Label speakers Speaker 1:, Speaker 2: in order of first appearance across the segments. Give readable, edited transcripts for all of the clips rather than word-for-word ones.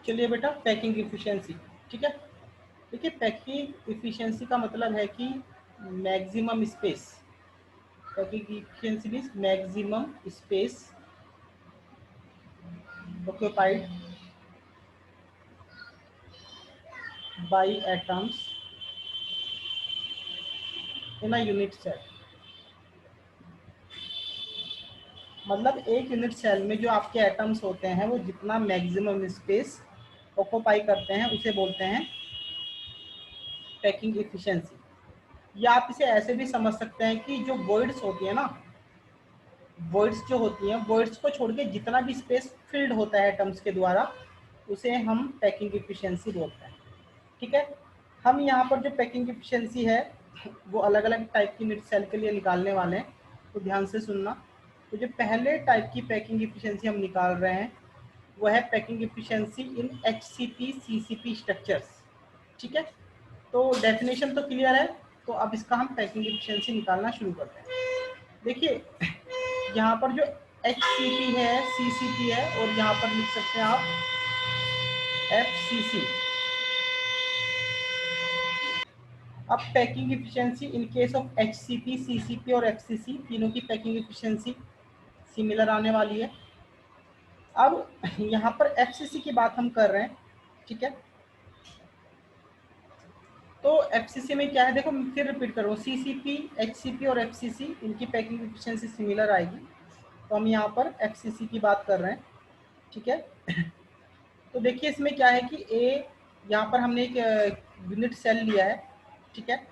Speaker 1: चलिए बेटा, packing efficiency, ठीक है। देखिए, पैकिंग इफिशिएंसी का मतलब है कि maximum space, packing efficiency means maximum space occupied by atoms in a unit cell। मतलब एक यूनिट सेल में जो आपके एटम्स होते हैं वो जितना मैक्सिमम स्पेस ऑक्यूपाई करते हैं उसे बोलते हैं पैकिंग इफिशिएंसी। या आप इसे ऐसे भी समझ सकते हैं कि जो वॉइड्स होती है ना, वॉइड्स जो होती हैं, वॉइड्स को छोड़ के जितना भी स्पेस फिल्ड होता है एटम्स के द्वारा उसे हम पैकिंग इफिशिएंसी बोलते हैं, ठीक है। हम यहाँ पर जो पैकिंग इफिशिएंसी है वो अलग अलग टाइप की यूनिट सेल के लिए निकालने वाले हैं, तो ध्यान से सुनना। तो जो पहले टाइप की पैकिंग इफिशिएंसी हम निकाल रहे हैं वो है पैकिंग इफिशिएंसी इन HCP CCP स्ट्रक्चर्स, ठीक है। तो डेफिनेशन तो क्लियर है, तो अब इसका हम पैकिंग इफिशिएंसी निकालना शुरू करते हैं। देखिए, यहाँ पर जो HCP है, CCP है, और यहाँ पर लिख सकते हैं आप FCC। अब packing efficiency in case of HCP, CCP और FCC तीनों की पैकिंग इफिशिएंसी सिमिलर आने वाली है। अब यहाँ पर FCC की बात हम कर रहे हैं, ठीक है। तो FCC में क्या है, देखो मैं फिर रिपीट कर रहा हूँ, CCP, HCP और FCC इनकी पैकिंग इफिशिएंसी सिमिलर आएगी। तो हम यहाँ पर FCC की बात कर रहे हैं, ठीक है। तो देखिए इसमें क्या है कि यहाँ पर हमने एक यूनिट सेल लिया है, ठीक है।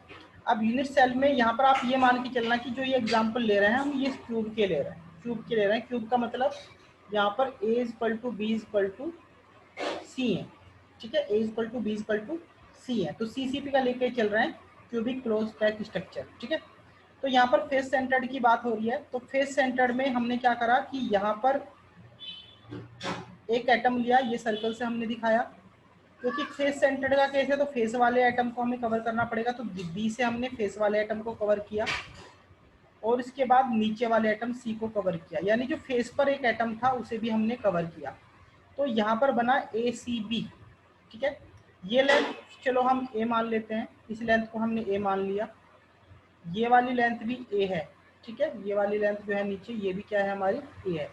Speaker 1: अब यूनिट सेल में यहाँ पर आप ये मान के चलना कि जो ये एग्जांपल ले रहे हैं हम, ये क्यूब के ले रहे हैं, क्यूब के ले रहे हैं। क्यूब का मतलब यहाँ पर A=B=C है, ठीक है। A=B=C है, तो CCP का लेके चल रहे हैं, क्यूबिक क्लोज पैक स्ट्रक्चर, ठीक है। तो यहाँ पर फेस सेंटर्ड की बात हो रही है, तो फेस सेंटर्ड में हमने क्या करा कि यहाँ पर एक एटम लिया, ये सर्कल से हमने दिखाया, क्योंकि फेस सेंटर्ड का केस है तो फेस वाले एटम को हमें कवर करना पड़ेगा, तो बी से हमने फेस वाले एटम को कवर किया और इसके बाद नीचे वाले एटम सी को कवर किया, यानी जो फेस पर एक एटम था उसे भी हमने कवर किया। तो यहाँ पर बना ACB, ठीक है। ये लेंथ चलो हम A मान लेते हैं, इस लेंथ को हमने A मान लिया। ये वाली लेंथ भी A है, ठीक है। ये वाली लेंथ जो है नीचे, ये भी क्या है हमारी A है,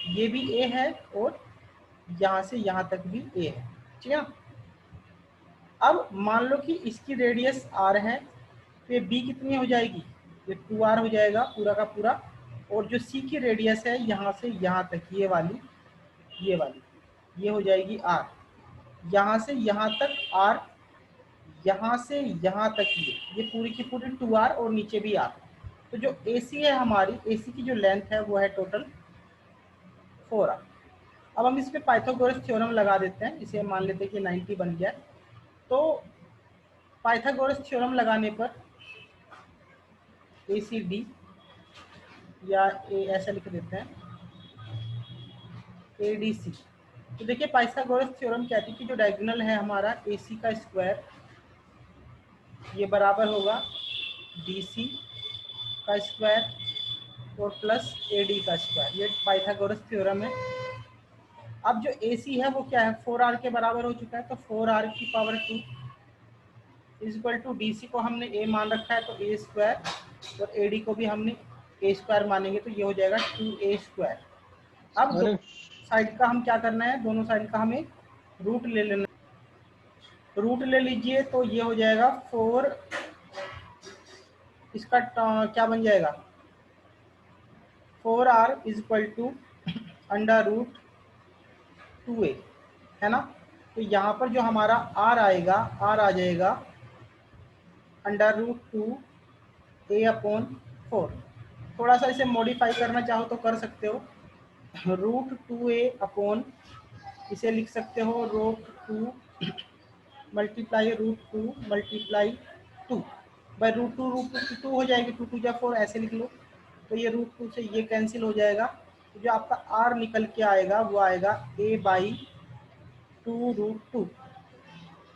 Speaker 1: ये भी A है, और यहाँ से यहाँ तक भी A है, ठीक है ना। अब मान लो कि इसकी रेडियस R है, तो ये B कितनी हो जाएगी, ये 2R हो जाएगा पूरा का पूरा। और जो C की रेडियस है यहाँ से यहाँ तक, ये वाली, ये हो जाएगी R। यहाँ से यहाँ तक R, यहाँ से यहाँ तक ये पूरी की पूरी 2R और नीचे भी R। तो जो AC है हमारी, AC की जो लेंथ है वो है टोटल 4R। अब हम इस पे पाइथागोरस थ्योरम लगा देते हैं, इसे मान लेते हैं कि 90 बन गया। तो पाइथागोरस थ्योरम लगाने पर ACD, या ऐसा लिख देते हैं ADC। तो देखिए पाइथागोरस थ्योरम कहती है कि जो डायगोनल है हमारा AC का स्क्वायर, ये बराबर होगा DC का स्क्वायर और प्लस AD का स्क्वायर, ये पाइथागोरस थ्योरम है। अब जो AC है वो क्या है, 4R के बराबर हो चुका है, तो 4R की पावर 2 इक्वल टू DC को हमने A मान रखा है तो A स्क्वायर, और AD को भी हमने A स्क्वायर मानेंगे, तो ये हो जाएगा 2A स्क्वायर। अब दोनों साइड का हम क्या करना है, दोनों साइड का हमें रूट ले लेना, रूट ले लीजिए, तो ये हो जाएगा 4, इसका क्या बन जाएगा, 4R equal to under root 2A, है ना। तो यहाँ पर जो हमारा R आएगा, R आ जाएगा अंडर रूट 2A/4। थोड़ा सा इसे मॉडिफाई करना चाहो तो कर सकते हो, रूट 2A/, इसे लिख सकते हो root 2 multiply root 2 multiply 2 by root 2 हो जाएगी, 2×2 = 4, ऐसे लिख लो। तो ये रूट 2 से ये कैंसिल हो जाएगा, तो जो आपका R निकल के आएगा वो आएगा A/2√2।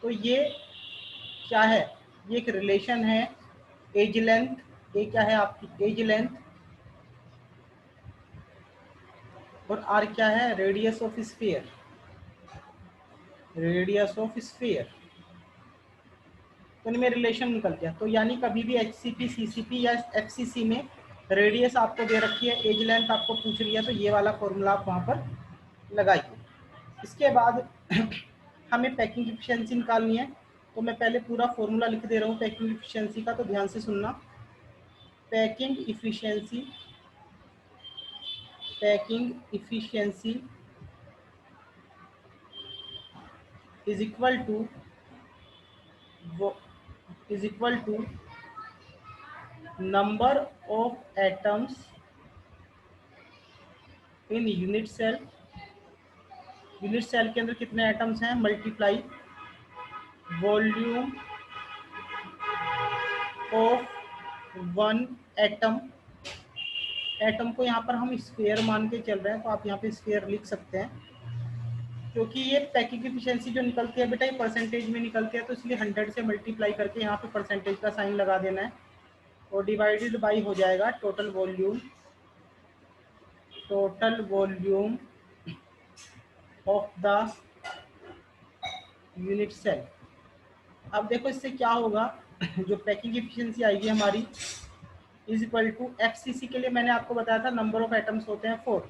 Speaker 1: तो ये क्या है, ये एक रिलेशन है, एज लेंथ, ए क्या है आपकी एज लेंथ, और R क्या है, radius of sphere. Radius of sphere, तो इनमें रिलेशन निकल गया। तो यानी कभी भी HCP, CCP या FCC में रेडियस आपको दे रखी है, एज लेंथ आपको पूछ रही है, तो ये वाला फॉर्मूला आप वहाँ पर लगाइए। इसके बाद हमें पैकिंग एफिशिएंसी निकालनी है, तो मैं पहले पूरा फॉर्मूला लिख दे रहा हूँ पैकिंग एफिशिएंसी का, तो ध्यान से सुनना। Packing efficiency is equal to number of atoms in unit cell. Unit cell के अंदर कितने एटम्स हैं, multiply volume of one atom. Atom को यहाँ पर हम स्फीयर मान के चल रहे हैं, तो आप यहाँ पे स्फीयर लिख सकते हैं, क्योंकि ये पैकिंग एफिशिएंसी जो निकलती है बेटा ये परसेंटेज में निकलती है, तो इसलिए 100 से मल्टीप्लाई करके यहाँ पे परसेंटेज का साइन लगा देना है, और डिवाइडेड बाई हो जाएगा total volume of the unit cell. अब देखो इससे क्या होगा, जो पैकिंग एफिशिएंसी आएगी हमारी इज इक्वल टू FCC के लिए मैंने आपको बताया था नंबर ऑफ एटम्स होते हैं 4,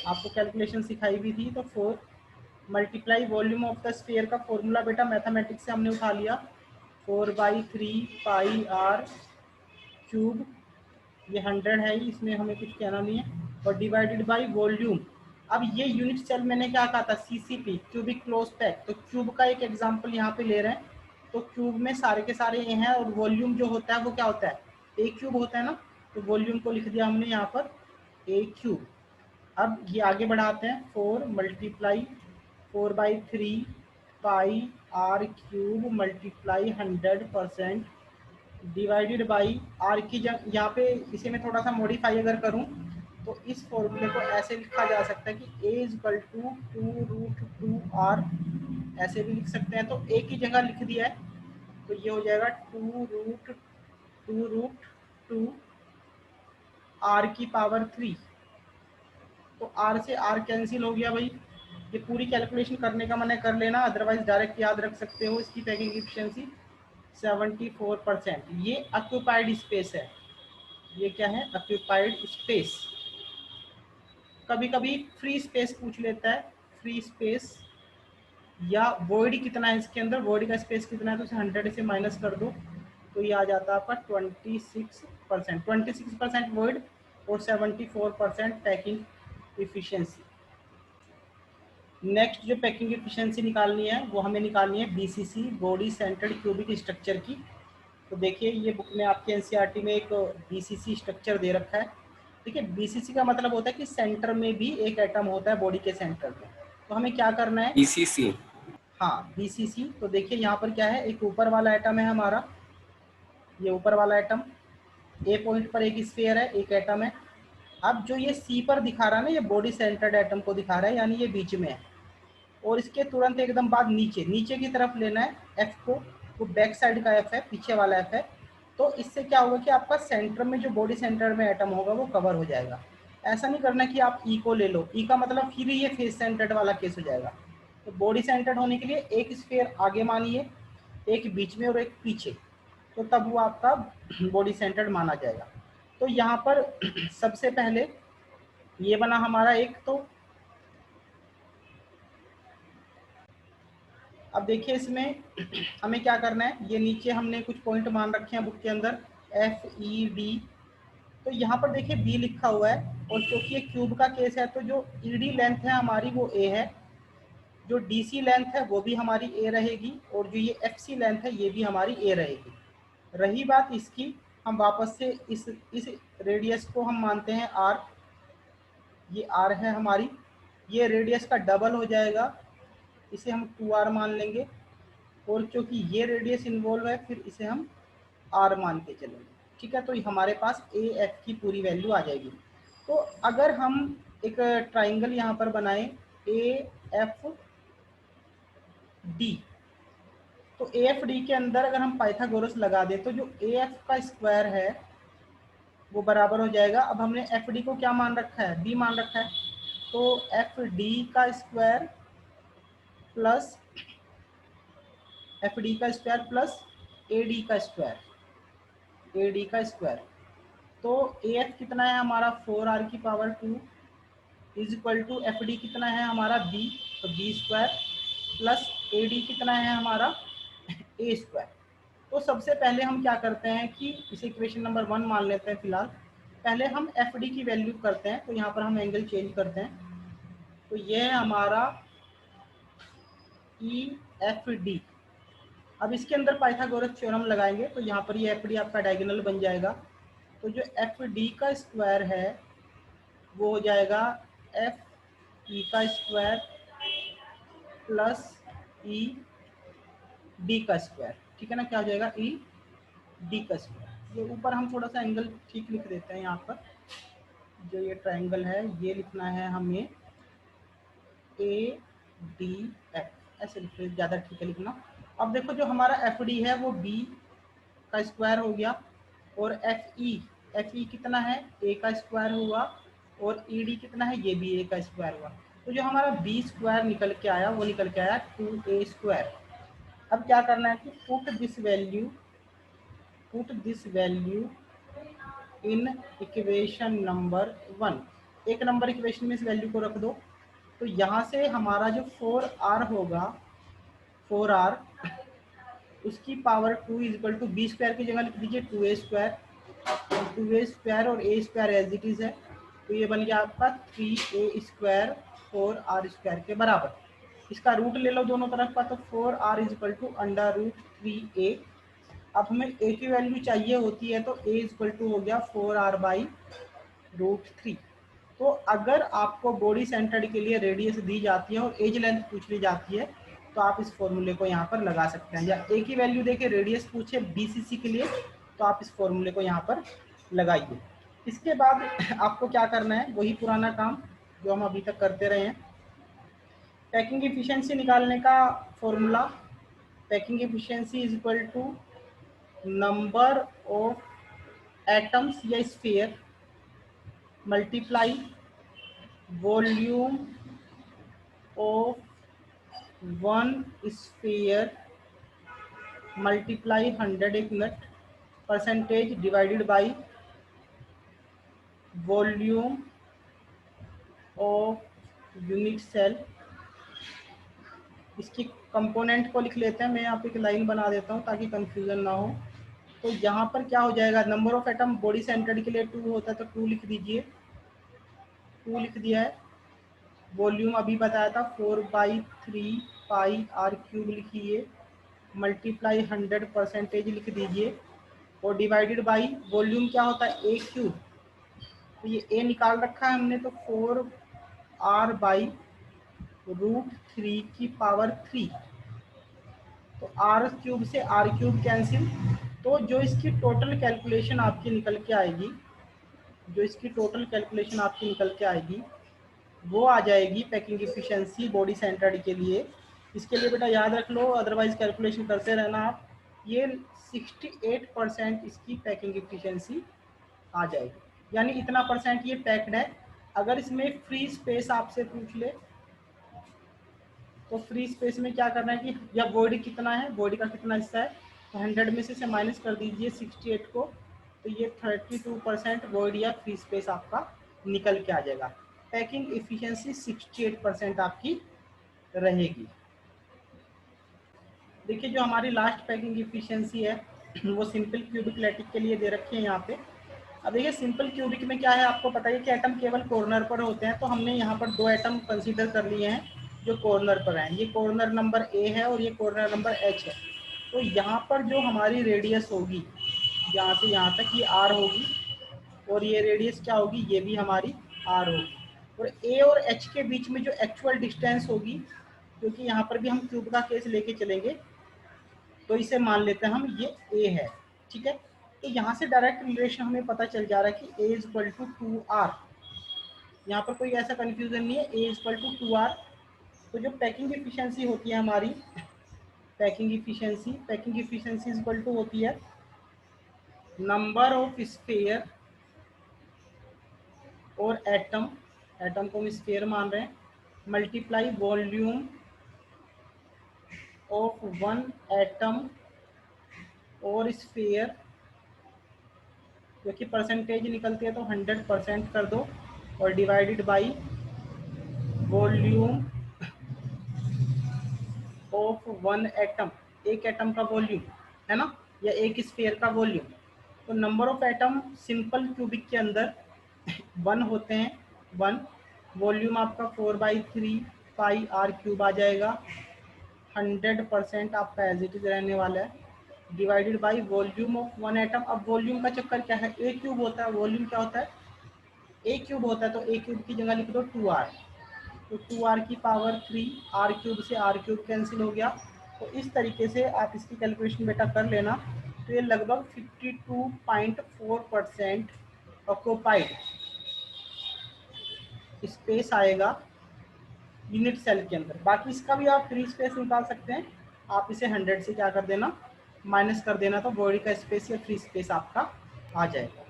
Speaker 1: आपको कैलकुलेशन सिखाई भी थी, तो 4 multiply volume of the sphere का फॉर्मूला बेटा मैथमेटिक्स से हमने उठा लिया 4/3 पाई r क्यूब, ये 100 है, इसमें हमें कुछ कहना नहीं है, और डिवाइडेड बाई वॉल्यूम। अब ये यूनिट सेल मैंने क्या कहा था, CCP क्यूबिक क्लोज पैक, तो क्यूब का एक एग्जांपल यहाँ पे ले रहे हैं, तो क्यूब में सारे के सारे ये हैं, और वॉल्यूम जो होता है वो क्या होता है, ए क्यूब होता है ना, तो वॉल्यूम को लिख दिया हमने यहाँ पर ए क्यूब। अब ये आगे बढ़ाते हैं, 4/3 pi r cube multiply 100% divided by r की यहाँ पे इसे मैं थोड़ा सा मॉडिफाई अगर करूँ तो इस फॉर्मूले को ऐसे लिखा जा सकता है कि a इक्वल टू 2√2r, ऐसे भी लिख सकते हैं, तो a की जगह लिख दिया है, तो ये हो जाएगा 2√2 r की पावर 3, तो r से r कैंसिल हो गया भाई। ये पूरी कैलकुलेशन करने का मैंने कर लेना, अदरवाइज डायरेक्ट याद रख सकते हो। इसकी पैकिंग एफिशिएंसी 74%। ये ऑक्यूपाइड स्पेस है, ये क्या है, ऑक्यूपाइड स्पेस। कभी कभी फ्री स्पेस पूछ लेता है, फ्री स्पेस या वॉइड कितना है इसके अंदर, वॉइड का स्पेस कितना है, तो उसे 100 से माइनस कर दो, तो ये आ जाता है आपका 26%। 26% वॉइड और 74% पैकिंग एफिशिएंसी। नेक्स्ट जो पैकिंग एफिशिएंसी निकालनी है वो हमें निकालनी है BCC, body centred cubic structure की। तो देखिए ये बुक में आपके NCERT में एक BCC स्ट्रक्चर दे रखा है। देखिए BCC का मतलब होता है कि सेंटर में भी एक एटम होता है बॉडी के सेंटर में, तो हमें क्या करना है,
Speaker 2: BCC,
Speaker 1: हाँ BCC। तो देखिए यहाँ पर क्या है, एक ऊपर वाला एटम है हमारा, ये ऊपर वाला एटम, A पॉइंट पर एक स्फीयर है, एक एटम है। अब जो ये C पर दिखा रहा है ना, ये बॉडी सेंटर्ड एटम को दिखा रहा है, यानी ये बीच में है, और इसके तुरंत एकदम बाद नीचे की तरफ लेना है F को, वो बैक साइड का F है, पीछे वाला F है। तो इससे क्या होगा कि आपका सेंटर में जो बॉडी सेंटर में एटम होगा वो कवर हो जाएगा। ऐसा नहीं करना कि आप E को ले लो, E का मतलब फिर ये फेस सेंटर्ड वाला केस हो जाएगा। तो बॉडी सेंटर्ड होने के लिए एक स्फीयर आगे मानिए, एक बीच में और एक पीछे, तो तब वो आपका बॉडी सेंटर्ड माना जाएगा। तो यहाँ पर सबसे पहले ये बना हमारा एक, तो अब देखिए इसमें हमें क्या करना है, ये नीचे हमने कुछ पॉइंट मान रखे हैं बुक के अंदर FED, तो यहाँ पर देखिए B लिखा हुआ है, और क्योंकि ये क्यूब का केस है तो जो ED लेंथ है हमारी वो A है, जो DC लेंथ है वो भी हमारी A रहेगी, और जो ये FC लेंथ है ये भी हमारी A रहेगी। रही बात इसकी, हम वापस से इस रेडियस को हम मानते हैं R, ये R है हमारी, ये रेडियस का डबल हो जाएगा, इसे हम 2R मान लेंगे, और क्योंकि ये रेडियस इन्वॉल्व है फिर इसे हम R मान के चलेंगे। ठीक है, तो हमारे पास AF की पूरी वैल्यू आ जाएगी। तो अगर हम एक ट्राइंगल यहाँ पर बनाएं AFD, तो AFD के अंदर अगर हम पाइथागोरस लगा दें तो जो AF का स्क्वायर है वो बराबर हो जाएगा, अब हमने FD को क्या मान रखा है, B मान रखा है, तो FD का स्क्वायर प्लस एफ डी का स्क्वायर प्लस ए डी का स्क्वायर, ए डी का स्क्वायर। तो ए एफ कितना है हमारा 4r की power 2 is equal to F D कितना है हमारा बी, तो B square plus A D कितना है हमारा ए स्क्वायर। तो सबसे पहले हम क्या करते हैं कि इसे इक्वेशन नंबर 1 मान लेते हैं फिलहाल। पहले हम एफ डी की वैल्यू करते हैं, तो यहाँ पर हम एंगल चेंज करते हैं। तो ये है हमारा ई एफ डी। अब इसके अंदर पाइथागोरस थ्योरम लगाएंगे, तो यहाँ पर ये एफ डी आपका डायगोनल बन जाएगा। तो जो एफ डी का स्क्वायर है वो हो जाएगा एफ ई का स्क्वायर प्लस ई डी का स्क्वायर, ठीक है ना। क्या हो जाएगा ई डी का स्क्वायर। ये ऊपर हम थोड़ा सा एंगल ठीक लिख देते हैं, यहाँ पर जो ये ट्रायंगल है ये लिखना है हमें ए डी एफ, ऐसे लिख, ज़्यादा ठीक है लिखना। अब देखो जो हमारा एफ डी है वो बी का स्क्वायर हो गया, और एफ ई कितना है ए का स्क्वायर हुआ, और ई डी कितना है ये भी ए का स्क्वायर हुआ। तो जो हमारा बी स्क्वायर निकल के आया वो निकल के आया 2a स्क्वायर। अब क्या करना है कि put this value in equation number 1। एक नंबर इक्वेशन में इस वैल्यू को रख दो। तो यहाँ से हमारा जो 4r होगा, 4r उसकी power 2 is equal to B square की जगह लिख दीजिए 2a स्क्वायर, 2a स्क्वायर और a square as it is है। तो ये बन गया आपका 3a स्क्वायर 4r स्क्वायर के बराबर। इसका रूट ले लो दोनों तरफ का, तो 4r is equal to under root 3a। अब हमें a की वैल्यू चाहिए होती है, तो a इज इक्वल टू हो गया 4r बाई रूट 3। तो अगर आपको बॉडी सेंटर्ड के लिए रेडियस दी जाती है और एज लेंथ पूछ ली जाती है, तो आप इस फॉर्मूले को यहाँ पर लगा सकते हैं। या ए की वैल्यू देके रेडियस पूछे बीसीसी के लिए, तो आप इस फॉर्मूले को यहाँ पर लगाइए। इसके बाद आपको क्या करना है, वही पुराना काम जो हम अभी तक करते रहे हैं। पैकिंग एफिशिएंसी निकालने का formula, packing efficiency is equal to number of atoms या sphere multiply volume of one sphere multiply 100 एक minute percentage divided by volume of unit cell. इसकी कंपोनेंट को लिख लेते हैं, मैं यहाँ पे एक लाइन बना देता हूँ ताकि कंफ्यूजन ना हो। तो यहाँ पर क्या हो जाएगा, number of atom body centred के लिए 2 होता है, तो 2 लिख दीजिए, 2 लिख दिया है। वॉल्यूम अभी बताया था 4/3 पाई r क्यूब लिखिए, मल्टीप्लाई 100 परसेंटेज लिख दीजिए, और डिवाइडेड बाई वॉल्यूम क्या होता है a क्यूब। तो ये a निकाल रखा है हमने, तो 4r बाई रूट 3 की पावर 3। तो r क्यूब से r क्यूब कैंसिल। तो जो इसकी टोटल कैलकुलेशन आपकी निकल के आएगी, वो आ जाएगी पैकिंग एफिशिएंसी बॉडी सेंटर्ड के लिए। इसके लिए बेटा याद रख लो, अदरवाइज कैलकुलेशन करते रहना आप। ये 68% इसकी पैकिंग एफिशिएंसी आ जाएगी, यानी इतना परसेंट ये पैक्ड है। अगर इसमें फ्री स्पेस आपसे पूछ ले, तो फ्री स्पेस में क्या करना है कि या बॉडी कितना है, बॉडी का कितना हिस्सा है, तो 100 में से माइनस कर दीजिए 68 को, तो ये 32% बॉडी या फ्री स्पेस आपका निकल के आ जाएगा। पैकिंग एफिशिएंसी 68% आपकी रहेगी। देखिए जो हमारी लास्ट पैकिंग एफिशिएंसी है वो सिंपल क्यूबिक लैटिस के लिए दे रखी है यहाँ पे। अब देखिए सिंपल क्यूबिक में क्या है, आपको पता है कि एटम केवल कॉर्नर पर होते हैं, तो हमने यहाँ पर 2 एटम कंसीडर कर लिए हैं जो कॉर्नर पर हैं। ये कॉर्नर नंबर ए है और ये कॉर्नर नंबर एच है। तो यहाँ पर जो हमारी रेडियस होगी यहाँ से यहाँ तक, ये आर होगी, और ये रेडियस क्या होगी, ये भी हमारी आर होगी। और ए और एच के बीच में जो एक्चुअल डिस्टेंस होगी, क्योंकि यहाँ पर भी हम क्यूब का केस लेके चलेंगे, तो इसे मान लेते हैं हम ये ए है, ठीक है। तो यहाँ से डायरेक्ट रिलेशन हमें पता चल जा रहा है कि ए इज इक्वल टू 2r। यहाँ पर कोई ऐसा कंफ्यूजन नहीं है, ए इज इक्वल टू 2r। तो जो पैकिंग एफिशिएंसी होती है हमारी, packing efficiency is equal to होती है नंबर ऑफ स्फीयर और एटम को हम स्फीयर मान रहे हैं, multiply volume of one atom और स्फीयर, क्योंकि परसेंटेज निकलती है तो 100% कर दो, और divided by volume of one atom, एक एटम का वॉल्यूम है ना, या एक स्फीयर का वॉल्यूम। तो number of atom simple cubic के अंदर 1 होते हैं, 1। वॉल्यूम आपका 4/3 पाई आर क्यूब आ जाएगा, 100% आपका एज इट इज रहने वाला है, divided by volume of one atom. अब वॉल्यूम का चक्कर क्या है, ए क्यूब होता है, वॉल्यूम क्या होता है, ए क्यूब होता है, तो ए क्यूब की जगह लिख दो 2r, तो 2r की पावर 3, आर क्यूब से आर क्यूब कैंसिल हो गया। तो इस तरीके से आप इसकी कैलकुलेशन बेटा कर लेना। तो ये लगभग 52.4% ऑक्यूपाइड स्पेस आएगा यूनिट सेल के अंदर। बाकी इसका भी आप फ्री स्पेस निकाल सकते हैं, आप इसे 100 से क्या कर देना, माइनस कर देना, तो बॉडी का स्पेस या फ्री स्पेस आपका आ जाएगा।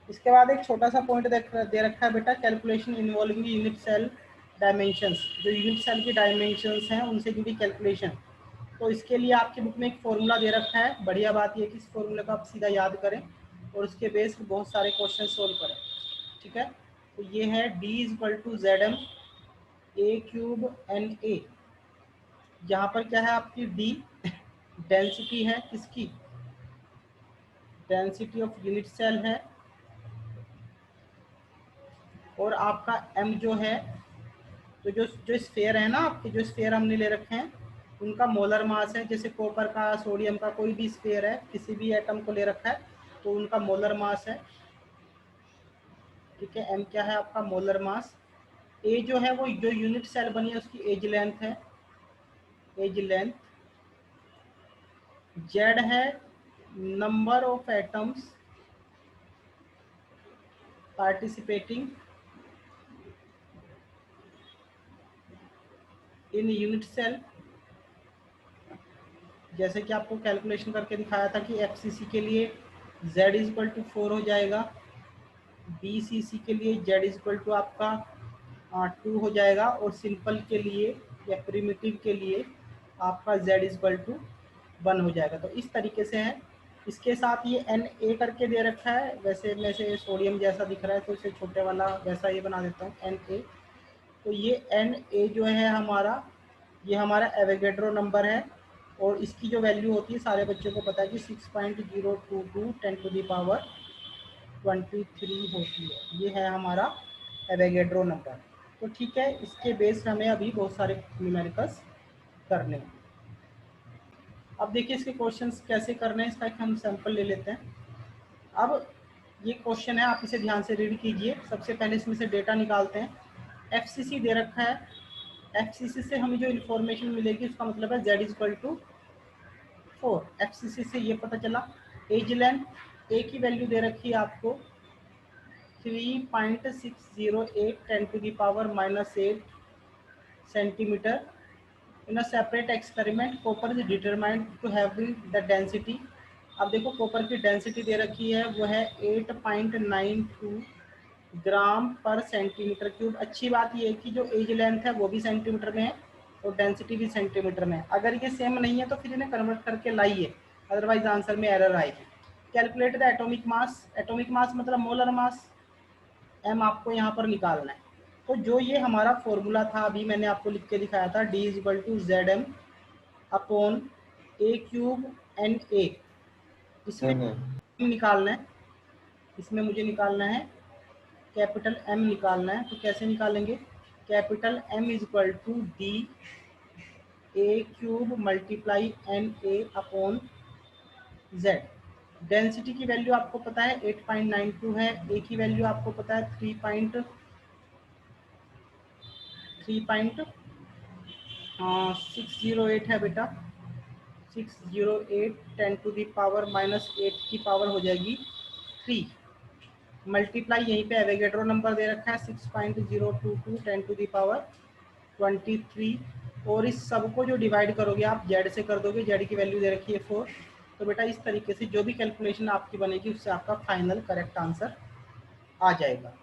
Speaker 1: इसके बाद एक छोटा सा पॉइंट दे रखा है बेटा, calculation involving unit cell dimensions, जो यूनिट सेल की डायमेंशंस हैं उनसे जुड़ी कैलकुलेशन। तो इसके लिए आपकी बुक में एक फॉर्मूला दे रखा है। बढ़िया बात यह कि इस फॉर्मूले को आप सीधा याद करें और उसके बेस पर बहुत सारे क्वेश्चन सोल्व करें, ठीक है। तो ये है D=ZM A³ NA, यहाँ पर क्या है आपकी D डेंसिटी है, किसकी, डेंसिटी ऑफ यूनिट सेल है, और आपका M जो है, तो जो स्फीयर है ना आपके, जो स्फीयर हमने ले रखे हैं उनका मोलर मास है। जैसे कॉपर का, सोडियम का, कोई भी स्फीयर है, किसी भी एटम को ले रखा है तो उनका मोलर मास है, ठीक है। M क्या है आपका, मोलर मास। A जो है वो जो यूनिट सेल बनी है उसकी एज लेंथ है, एज लेंथ। Z है number of atoms participating in unit cell, जैसे कि आपको कैलकुलेशन करके दिखाया था कि FCC के लिए Z=4 हो जाएगा, BCC के लिए Z= आपका 2 हो जाएगा, और सिंपल के लिए या प्रिमिटिव के लिए आपका Z=1 हो जाएगा। तो इस तरीके से है। इसके साथ ये Na करके दे रखा है, वैसे में से सोडियम जैसा दिख रहा है तो इसे छोटे वाला वैसा ये बना देता हूँ Na। तो ये Na जो है हमारा, ये हमारा एवोगैड्रो नंबर है, और इसकी जो वैल्यू होती है सारे बच्चों को पता है कि 6.022 10⁻23 होती है। ये है हमारा एवोगैड्रो नंबर। तो ठीक है, इसके बेस हमें अभी बहुत सारे न्यूमेरिकल्स करने हैं। अब देखिए इसके क्वेश्चंस कैसे करने हैं, इसका एक हम सैंपल ले लेते हैं। अब ये क्वेश्चन है, आप इसे ध्यान से रीड कीजिए। सबसे पहले इसमें से डेटा निकालते हैं। FCC दे रखा है, FCC से हमें जो इन्फॉर्मेशन मिलेगी उसका मतलब है Z=4। FCC से ये पता चला। एज लेंथ, A की वैल्यू दे रखी है आपको 3.608 10⁻⁻8 centimetre. In a separate experiment, copper is determined to have the density। अब देखो कॉपर की डेंसिटी दे रखी है, वो है 8.92 ग्राम पर सेंटीमीटर क्यूब। अच्छी बात ये है कि जो एज लेंथ है वो भी सेंटीमीटर में है और डेंसिटी भी सेंटीमीटर में है। अगर ये सेम नहीं है तो फिर इन्हें कन्वर्ट करके लाइए, अदरवाइज आंसर में एरर आएगी। Calculate the atomic mass, atomic mass मतलब मोलर मास, M आपको यहाँ पर निकालना है। तो जो ये हमारा फॉर्मूला था अभी मैंने आपको लिख के दिखाया था, D=ZM अपॉन A³ NA, इसमें निकालना है, इसमें मुझे निकालना है कैपिटल M निकालना है। तो कैसे निकालेंगे, capital M D A³ multiply NA upon Z। Density की वैल्यू आपको पता है 8.92 है, A की वैल्यू आपको पता है 3.608 है बेटा, 608 10⁻⁻8 की पावर हो जाएगी 3, मल्टीप्लाई यहीं पे एवोगैड्रो नंबर दे रखा है 6.022 10⁻23, और इस सब को जो डिवाइड करोगे आप Z से कर दोगे, Z की वैल्यू दे रखी है 4। तो बेटा इस तरीके से जो भी कैलकुलेशन आपकी बनेगी उससे आपका फाइनल करेक्ट आंसर आ जाएगा।